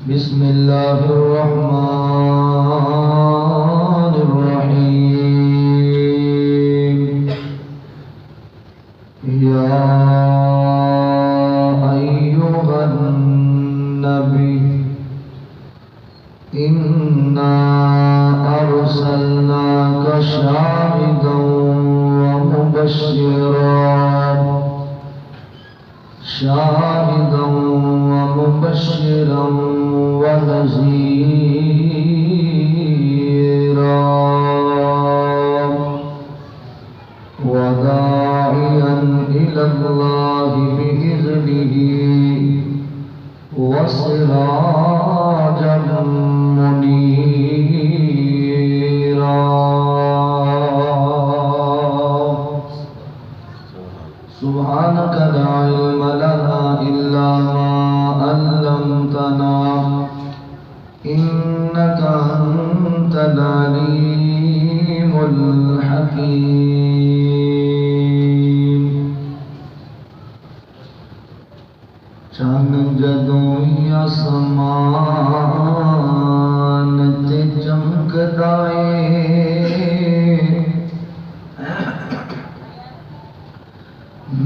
بسم الله الرحمن الرحيم يا أيها النبي إنا أرسلناك شاهدا ومبشرا ونذيرا وداعيا إلى الله بإذنه وسراجا منيرا سبحانك لا علم لنا إلا ما علمتنا إنك أنت العليم الحكيم چاند جدوں آسمان تے چمکدا اے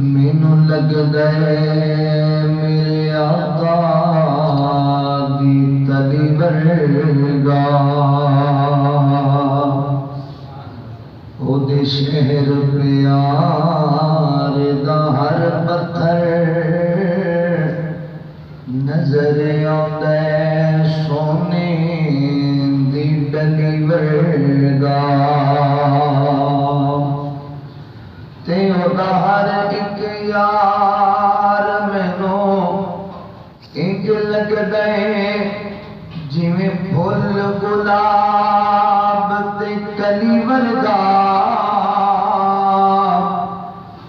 مینوں لگدا اے میرے آقا دی تلی ورگا او دے شہر پیار دا ہر پتھر نظر آندا ہے سونے دی ڈلی ورگا تے اودا ہر ایک یار مینوں انج لگدا ہے جویں پھل گلاب تے کلی ورگا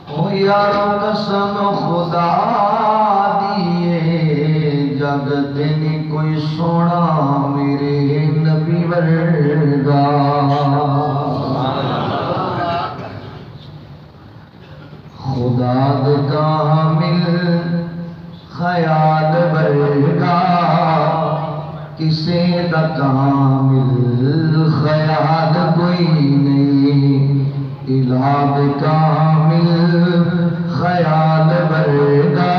او یارو قسم خدا جگت نہیں کوئی سونا میرے نبی ورگا خدا دا کامل خیال ورگا کسے دا کامل خیال کوئی نہیں الہ دا کامل خیال ورگا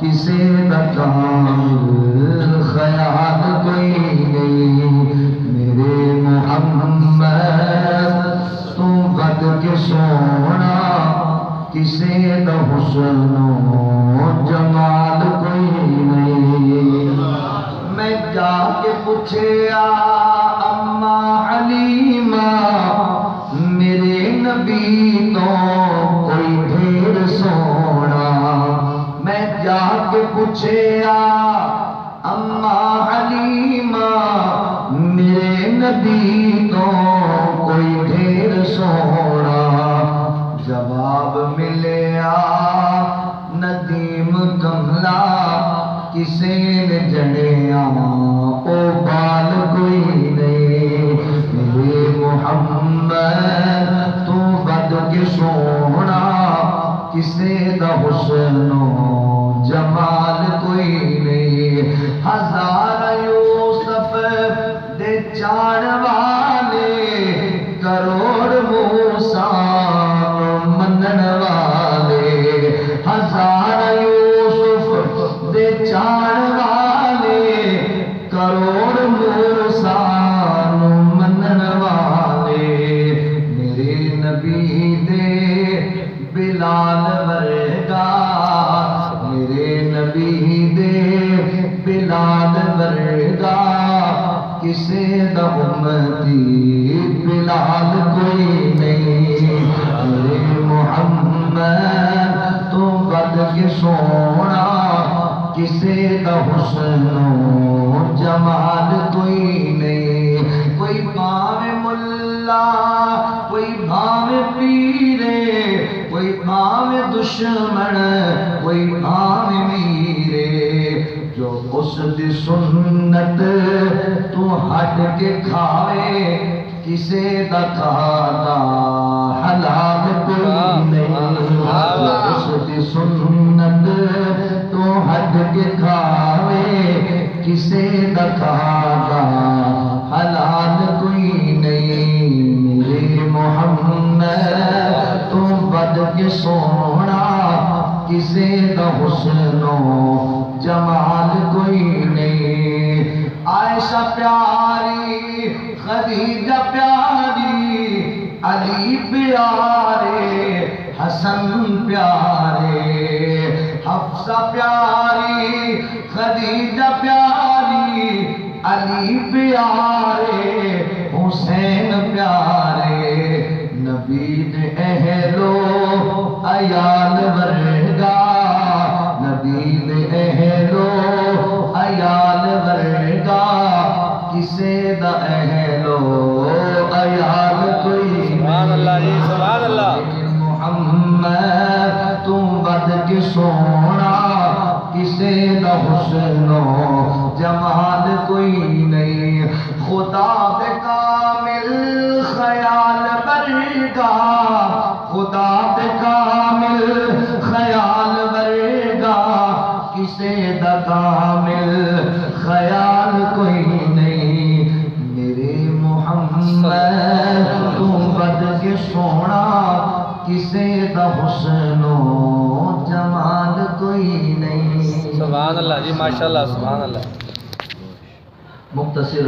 کسے دا کامل خیال کوئی نہیں میرے محمد تو قد کے سونا کسے دا حسن و جمال کوئی نہیں میں جا کے پوچھیا اماں حلیمہ میرے نبی تو کوئی ڈھیر سونا میں جا کے پوچھیا اماں حلیمہ میرے نبی تو کوئی ڈھیر سونا جواب ملیا ندیم کملا کسے نے جڑیا او بال کوئی نہیں میرے محمد تو بد کے سونا کسے دا حسن و جمال کوئی نہیں ہزار یوسف دے چان والے کروڑ موسیٰ منن والے ہزار یوسف دے چان والے کروڑ موسیٰ منن والے میرے نبی دے بلال ورگا میرے نبی دے بلال ورگا کسے دا امتی بلال کوئی نہیں میرے محمد تو قد کے سونا کسے دا حسن و جمال کوئی نہیں کوئی باوے ملا کوئی باوے پیرے کوئی باوے دشمن کوئی باوے میرے جو اس دی سنت تو ہٹ کے کھائے کسے دا کھاتا حلال کوئی نہیں اس دی سنت تو ہٹ کے کھائے کسے دکھاگا حلال کوئی نہیں میرے محمد تو بد کے سونا کسے دا حسن و جمال کوئی نہیں عائشہ پیاری خدیجہ پیاری علی پیارے حسن پیارے حفصہ پیاری خدیجہ پیاری علی پیارے حسین پیارے نبی دے اہلو عیال ورگا نبی دے اہلو عیال ورگا کسے دا اہلو عیال کوئی سبحان اللہ جی سبحان اللہ محمد تم بد کے سونا کسے دا حسن و جمال کوئی نہیں خدا دے کامل خیال برگا خدا دے کامل خیال برگا کسے دا کامل خیال کوئی نہیں میرے محمد تم بد کے سونا کسے دا حسن و جمال کوئی نہیں سبحان اللہ جی ماشاءاللہ سبحان اللہ مختصر